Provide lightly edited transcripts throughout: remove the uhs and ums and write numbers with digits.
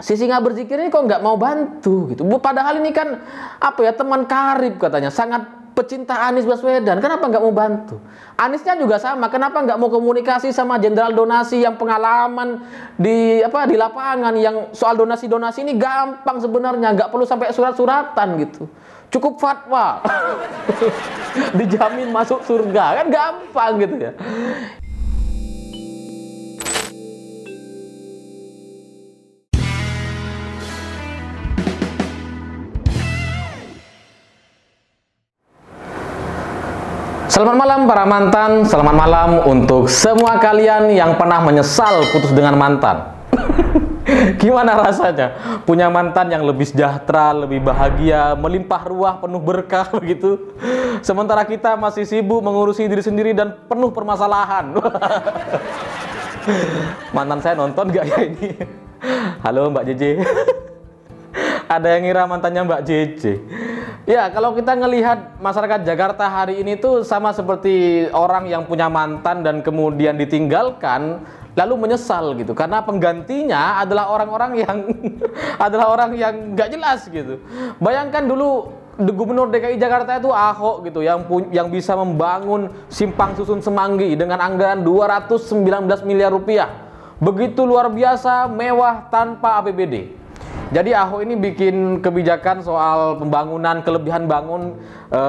si singa berzikir ini kok nggak mau bantu gitu. Padahal ini kan apa ya, teman karib katanya, sangat pecinta Anies Baswedan. Kenapa nggak mau bantu? Aniesnya juga sama. Kenapa nggak mau komunikasi sama Jenderal Donasi yang pengalaman di lapangan, yang soal donasi ini gampang sebenarnya, nggak perlu sampai surat-suratan gitu. Cukup fatwa, dijamin masuk surga, kan gampang gitu ya. Selamat malam para mantan, selamat malam untuk semua kalian yang pernah menyesal putus dengan mantan. Gimana rasanya punya mantan yang lebih sejahtera, lebih bahagia, melimpah ruah, penuh berkah begitu. Sementara kita masih sibuk mengurusi diri sendiri dan penuh permasalahan. Mantan saya nonton gak ya ini? Halo Mbak JJ. Ada yang ngira mantannya Mbak JJ. Ya, kalau kita ngelihat masyarakat Jakarta hari ini tuh sama seperti orang yang punya mantan dan kemudian ditinggalkan lalu menyesal gitu, karena penggantinya adalah orang-orang yang nggak jelas gitu. Bayangkan dulu Gubernur DKI Jakarta itu Ahok gitu, yang bisa membangun simpang susun Semanggi dengan anggaran 219 miliar rupiah. Begitu luar biasa, mewah, tanpa APBD. Jadi Ahok ini bikin kebijakan soal pembangunan, kelebihan bangun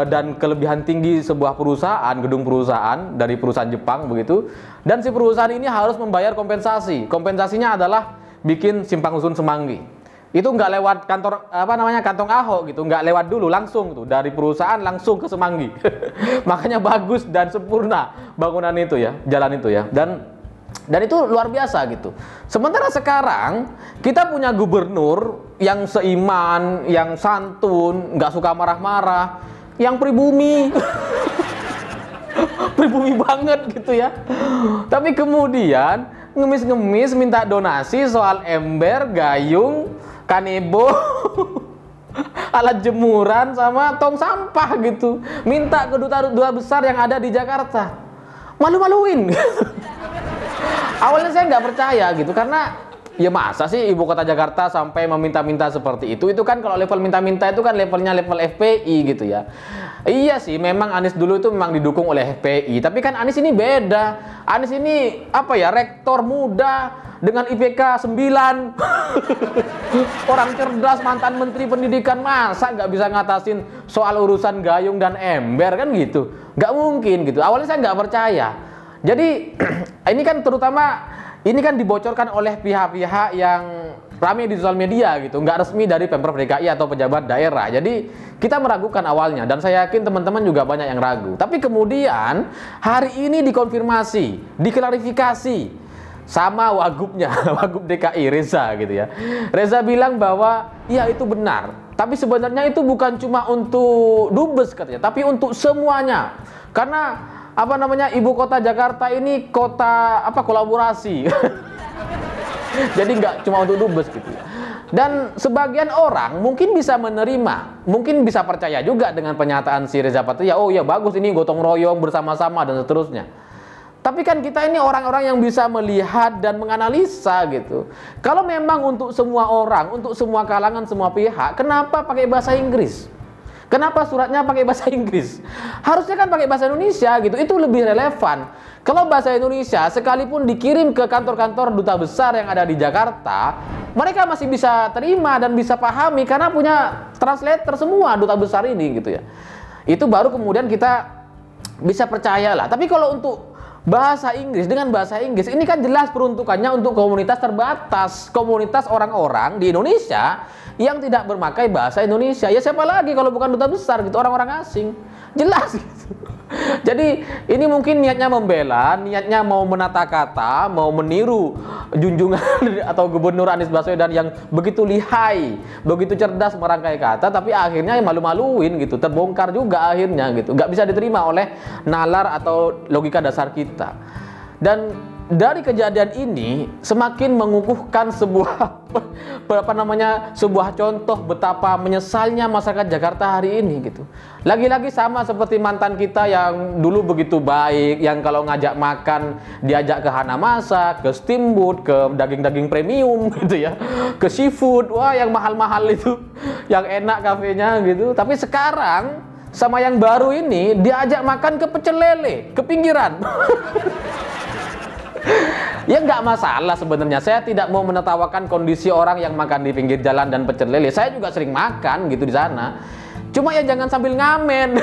dan kelebihan tinggi sebuah perusahaan, gedung perusahaan dari perusahaan Jepang begitu. Dan si perusahaan ini harus membayar kompensasi. Kompensasinya adalah bikin simpang susun Semanggi. Itu nggak lewat kantor kantong Ahok gitu, nggak lewat dulu, langsung tuh dari perusahaan langsung ke Semanggi. Makanya bagus dan sempurna bangunan itu ya, jalan itu ya. Dan itu luar biasa gitu. Sementara sekarang kita punya gubernur yang seiman, yang santun, nggak suka marah-marah, yang pribumi, pribumi banget gitu ya. Tapi kemudian ngemis-ngemis minta donasi soal ember, gayung, kanebo, alat jemuran sama tong sampah gitu. Minta ke duta besar yang ada di Jakarta. Malu-maluin. Awalnya saya nggak percaya gitu, karena ya masa sih ibu kota Jakarta sampai meminta-minta seperti itu? Itu kan kalau level minta-minta itu kan levelnya level FPI gitu ya. Iya sih, memang Anies dulu itu memang didukung oleh FPI, tapi kan Anies ini beda. Anies ini rektor muda dengan IPK 9. Orang cerdas, mantan menteri pendidikan, masa nggak bisa ngatasin soal urusan gayung dan ember kan gitu? Nggak mungkin gitu. Awalnya saya nggak percaya. Jadi ini kan dibocorkan oleh pihak-pihak yang ramai di sosial media gitu, nggak resmi dari Pemprov DKI atau pejabat daerah. Jadi kita meragukan awalnya, dan saya yakin teman-teman juga banyak yang ragu. Tapi kemudian hari ini dikonfirmasi, diklarifikasi sama wagubnya, wagub DKI Reza gitu ya. Reza bilang bahwa ya itu benar, tapi sebenarnya itu bukan cuma untuk Dubes katanya, tapi untuk semuanya. Karena ibu kota Jakarta ini kota kolaborasi. Jadi nggak cuma untuk Dubes gitu. Dan sebagian orang mungkin bisa menerima, mungkin bisa percaya juga dengan pernyataan si Reza Patria. Oh ya bagus, ini gotong royong bersama-sama dan seterusnya. Tapi kan kita ini orang-orang yang bisa melihat dan menganalisa gitu. Kalau memang untuk semua orang, untuk semua kalangan, semua pihak, kenapa pakai bahasa Inggris? Kenapa suratnya pakai bahasa Inggris? Harusnya kan pakai bahasa Indonesia gitu, itu lebih relevan. Kalau bahasa Indonesia sekalipun dikirim ke kantor-kantor duta besar yang ada di Jakarta, mereka masih bisa terima dan bisa pahami karena punya translator semua duta besar ini gitu ya. Itu baru kemudian kita bisa percayalah. Tapi kalau untuk bahasa Inggris, dengan bahasa Inggris ini kan jelas peruntukannya untuk komunitas terbatas, komunitas orang-orang di Indonesia yang tidak bermakai bahasa Indonesia. Ya siapa lagi kalau bukan duta besar gitu, orang-orang asing. Jelas gitu. Jadi ini mungkin niatnya membela, niatnya mau menata kata, mau meniru junjungan atau Gubernur Anies Baswedan yang begitu lihai, begitu cerdas merangkai kata, tapi akhirnya malu-maluin gitu, terbongkar juga akhirnya gitu. Nggak bisa diterima oleh nalar atau logika dasar kita. Dan dari kejadian ini semakin mengukuhkan sebuah sebuah contoh betapa menyesalnya masyarakat Jakarta hari ini gitu. Lagi-lagi sama seperti mantan kita yang dulu begitu baik, yang kalau ngajak makan diajak ke Hanamasa, ke Steamboat, ke daging-daging premium gitu ya, ke seafood, wah yang mahal-mahal itu, yang enak kafenya gitu. Tapi sekarang sama yang baru ini diajak makan ke pecel lele, ke pinggiran. Ya nggak masalah sebenarnya. Saya tidak mau menertawakan kondisi orang yang makan di pinggir jalan dan pecel lele. Saya juga sering makan gitu di sana. Cuma ya jangan sambil ngamen.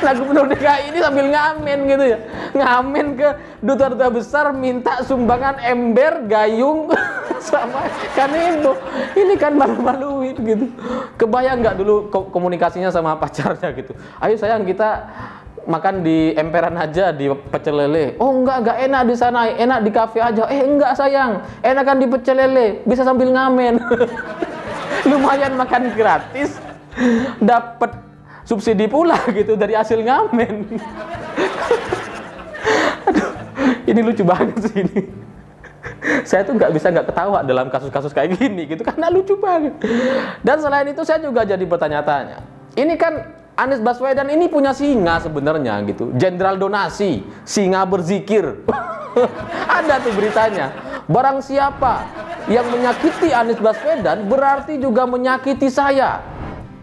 Nah, Gubernur DKI ini sambil ngamen gitu ya. Ngamen ke duta-duta besar minta sumbangan ember, gayung sama kanebo. Ini kan malu-maluin gitu. Kebayang nggak dulu komunikasinya sama pacarnya gitu. Ayo sayang, kita makan di emperan aja, di pecel lele. Oh enggak enak di sana, enak di kafe aja. Enggak sayang, enakan di pecel lele, bisa sambil ngamen. Lumayan makan gratis, dapat subsidi pula gitu dari hasil ngamen. Aduh, ini lucu banget sih ini. Saya tuh nggak bisa nggak ketawa dalam kasus-kasus kayak gini gitu, karena lucu banget. Dan selain itu saya juga jadi bertanya-tanya. Ini kan Anies Baswedan ini punya singa sebenarnya gitu, jenderal donasi, singa berzikir. Ada tuh beritanya. Barang siapa yang menyakiti Anies Baswedan berarti juga menyakiti saya.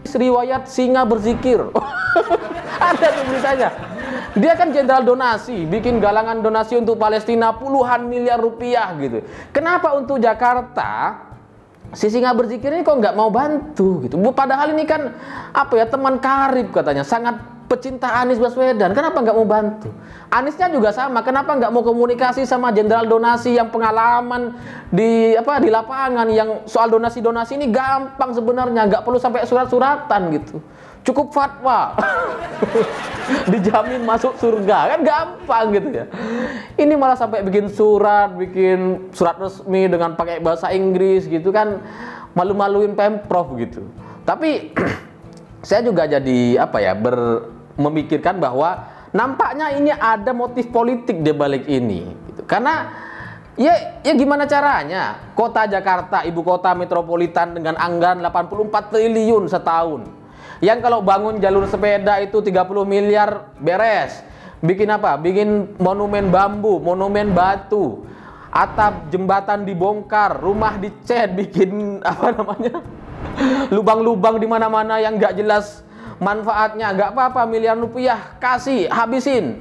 Riwayat singa berzikir. Ada tuh beritanya. Dia kan jenderal donasi, bikin galangan donasi untuk Palestina puluhan miliar rupiah gitu. Kenapa untuk Jakarta si singa berzikir ini kok nggak mau bantu gitu? Padahal ini kan teman karib katanya, sangat pecinta Anies Baswedan. Kenapa nggak mau bantu? Aniesnya juga sama. Kenapa nggak mau komunikasi sama jenderal donasi yang pengalaman di lapangan, yang soal donasi ini gampang sebenarnya, nggak perlu sampai surat-suratan gitu. Cukup fatwa. Dijamin masuk surga, kan gampang gitu ya. Ini malah sampai bikin surat resmi dengan pakai bahasa Inggris gitu kan, malu-maluin Pemprov gitu. Tapi saya juga jadi memikirkan bahwa nampaknya ini ada motif politik di balik ini gitu. Karena ya gimana caranya kota Jakarta, ibu kota metropolitan dengan anggaran 84 triliun setahun, yang kalau bangun jalur sepeda itu 30 miliar beres. Bikin Bikin monumen bambu, monumen batu, atap jembatan dibongkar, rumah dicat, bikin lubang-lubang di mana-mana yang nggak jelas manfaatnya. Nggak apa-apa, miliaran rupiah kasih, habisin.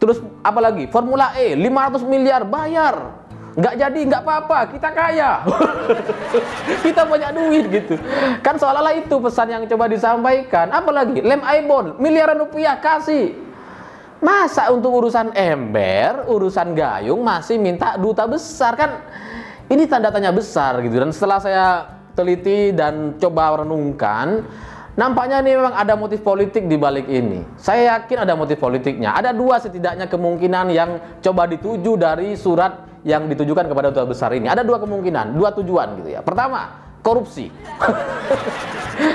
Terus apalagi Formula E 500 miliar bayar. Nggak jadi, nggak apa-apa, kita kaya. Kita banyak duit gitu. Kan seolah-olah itu pesan yang coba disampaikan. Apalagi lem Aibon, miliaran rupiah kasih. Masa untuk urusan ember, urusan gayung masih minta duta besar? Kan ini tanda tanya besar gitu. Dan setelah saya teliti dan coba renungkan, nampaknya ini memang ada motif politik di balik ini. Saya yakin ada motif politiknya. Ada dua setidaknya kemungkinan yang coba dituju dari surat yang ditujukan kepada duta besar ini. Ada dua kemungkinan, dua tujuan gitu ya. Pertama, korupsi.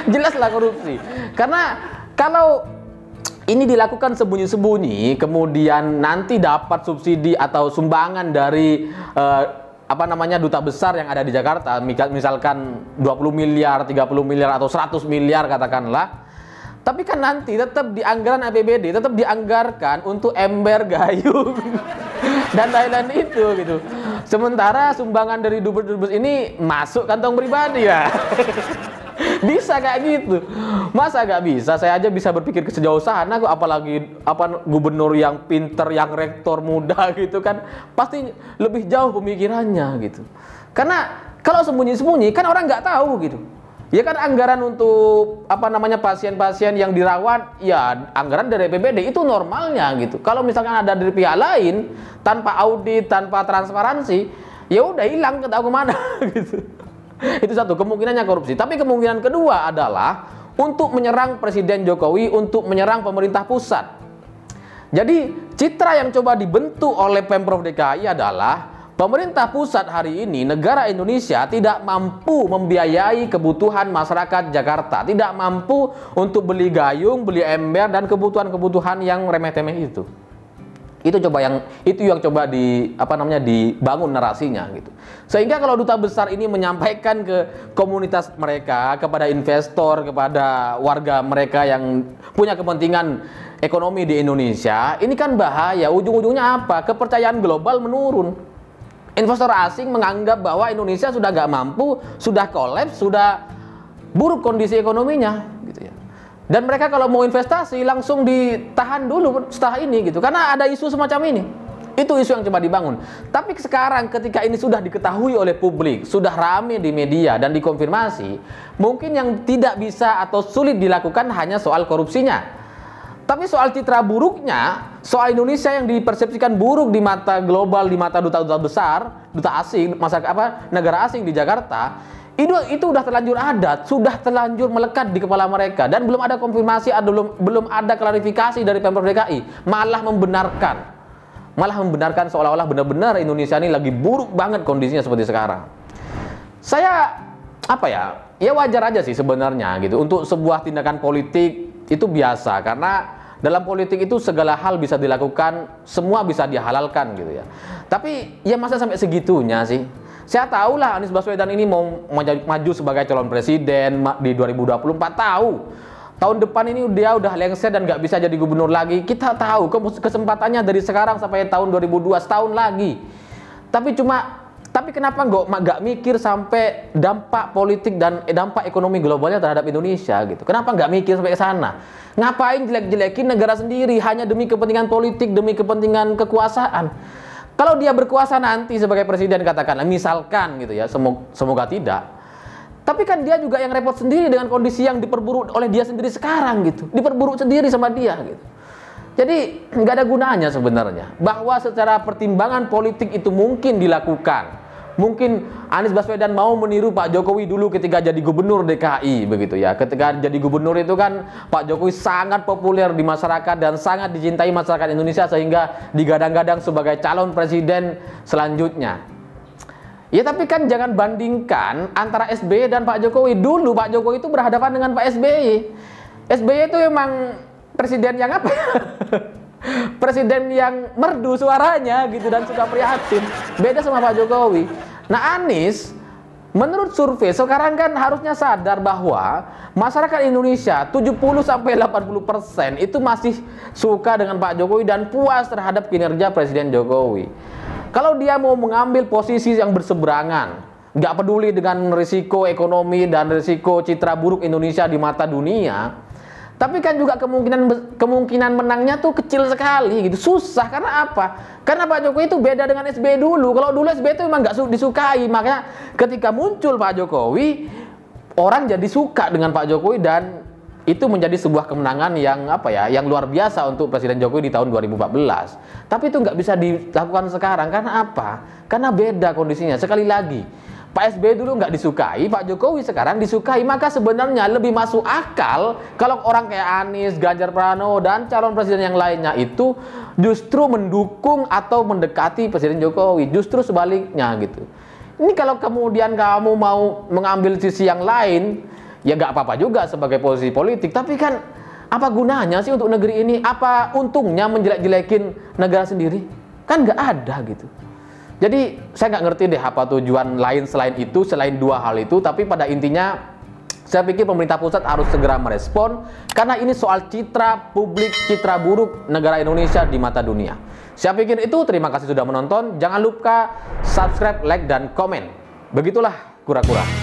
Jelaslah korupsi. Karena kalau ini dilakukan sembunyi-sembunyi, kemudian nanti dapat subsidi atau sumbangan dari duta besar yang ada di Jakarta, misalkan 20 miliar, 30 miliar atau 100 miliar katakanlah. Tapi kan nanti tetap di anggaran APBD tetap dianggarkan untuk ember, gayung dan lain-lain itu gitu. Sementara sumbangan dari dubes-dubes ini masuk kantong pribadi ya. Bisa kayak gitu. Masa gak bisa? Saya aja bisa berpikir ke sejauh sana, apalagi gubernur yang pinter, yang rektor muda gitu kan, pasti lebih jauh pemikirannya gitu. Karena kalau sembunyi-sembunyi kan orang nggak tahu gitu. Ya kan anggaran untuk pasien-pasien yang dirawat, ya anggaran dari APBD itu normalnya gitu. Kalau misalkan ada dari pihak lain tanpa audit, tanpa transparansi, ya udah hilang, nggak tahu kemana gitu. Itu satu, kemungkinannya korupsi. Tapi kemungkinan kedua adalah untuk menyerang Presiden Jokowi, untuk menyerang pemerintah pusat. Jadi citra yang coba dibentuk oleh Pemprov DKI adalah pemerintah pusat hari ini, negara Indonesia tidak mampu membiayai kebutuhan masyarakat Jakarta, tidak mampu untuk beli gayung, beli ember, dan kebutuhan-kebutuhan yang remeh-temeh itu. Itu yang coba dibangun narasinya gitu. Sehingga kalau duta besar ini menyampaikan ke komunitas mereka, kepada investor, kepada warga mereka yang punya kepentingan ekonomi di Indonesia, ini kan bahaya. Ujung-ujungnya apa? Kepercayaan global menurun. Investor asing menganggap bahwa Indonesia sudah nggak mampu, sudah kolaps, sudah buruk kondisi ekonominya gitu ya. Dan mereka kalau mau investasi langsung ditahan dulu setelah ini gitu, karena ada isu semacam ini. Itu isu yang coba dibangun. Tapi sekarang ketika ini sudah diketahui oleh publik, sudah rame di media dan dikonfirmasi, mungkin yang tidak bisa atau sulit dilakukan hanya soal korupsinya. Tapi soal citra buruknya, soal Indonesia yang dipersepsikan buruk di mata global, di mata duta-duta besar, duta asing, negara asing di Jakarta, itu udah terlanjur adat, sudah terlanjur melekat di kepala mereka, dan belum ada konfirmasi, belum ada klarifikasi dari Pemprov DKI, malah membenarkan seolah-olah benar-benar Indonesia ini lagi buruk banget kondisinya seperti sekarang. Saya ya wajar aja sih sebenarnya gitu. Untuk sebuah tindakan politik itu biasa, karena dalam politik itu segala hal bisa dilakukan, semua bisa dihalalkan gitu ya. Tapi ya masa sampai segitunya sih? Saya tahu lah Anies Baswedan ini mau maju sebagai calon presiden di 2024, tahu. Tahun depan ini dia udah lengser dan nggak bisa jadi gubernur lagi. Kita tahu kesempatannya dari sekarang sampai tahun 2002, setahun lagi. Tapi kenapa nggak mikir sampai dampak politik dan dampak ekonomi globalnya terhadap Indonesia gitu? Kenapa nggak mikir sampai ke sana? Ngapain jelek-jelekin negara sendiri hanya demi kepentingan politik, demi kepentingan kekuasaan? Kalau dia berkuasa nanti sebagai presiden, katakanlah, misalkan gitu ya, semoga tidak. Tapi kan dia juga yang repot sendiri dengan kondisi yang diperburuk oleh dia sendiri sekarang gitu. Diperburuk sendiri sama dia gitu. Jadi nggak ada gunanya sebenarnya. Bahwa secara pertimbangan politik itu mungkin dilakukan. Mungkin Anies Baswedan mau meniru Pak Jokowi dulu ketika jadi gubernur DKI begitu ya. Ketika jadi gubernur itu kan Pak Jokowi sangat populer di masyarakat dan sangat dicintai masyarakat Indonesia, sehingga digadang-gadang sebagai calon presiden selanjutnya. Ya tapi kan jangan bandingkan antara SBY dan Pak Jokowi. Dulu Pak Jokowi itu berhadapan dengan Pak SBY. SBY itu emang presiden yang apa? Presiden yang merdu suaranya gitu dan suka prihatin. Beda sama Pak Jokowi. Nah, Anies menurut survei sekarang kan harusnya sadar bahwa masyarakat Indonesia 70-80% itu masih suka dengan Pak Jokowi dan puas terhadap kinerja Presiden Jokowi. Kalau dia mau mengambil posisi yang berseberangan, nggak peduli dengan risiko ekonomi dan risiko citra buruk Indonesia di mata dunia, tapi kan juga kemungkinan menangnya tuh kecil sekali gitu. Susah, karena apa? Karena Pak Jokowi itu beda dengan SBY dulu. Kalau dulu SBY itu memang nggak disukai, makanya ketika muncul Pak Jokowi, orang jadi suka dengan Pak Jokowi, dan itu menjadi sebuah kemenangan yang luar biasa untuk Presiden Jokowi di tahun 2014. Tapi itu nggak bisa dilakukan sekarang. Karena apa? Karena beda kondisinya. Sekali lagi, Pak SBY dulu nggak disukai, Pak Jokowi sekarang disukai. Maka sebenarnya lebih masuk akal kalau orang kayak Anies, Ganjar Pranowo, dan calon presiden yang lainnya itu justru mendukung atau mendekati Presiden Jokowi. Justru sebaliknya gitu. Ini kalau kemudian kamu mau mengambil sisi yang lain, ya nggak apa-apa juga sebagai posisi politik. Tapi kan apa gunanya sih untuk negeri ini? Apa untungnya menjelek-jelekin negara sendiri? Kan nggak ada gitu. Jadi saya nggak ngerti deh apa tujuan lain selain itu, selain dua hal itu. Tapi pada intinya saya pikir pemerintah pusat harus segera merespon, karena ini soal citra publik, citra buruk negara Indonesia di mata dunia. Saya pikir itu. Terima kasih sudah menonton. Jangan lupa subscribe, like, dan komen. Begitulah kura-kura.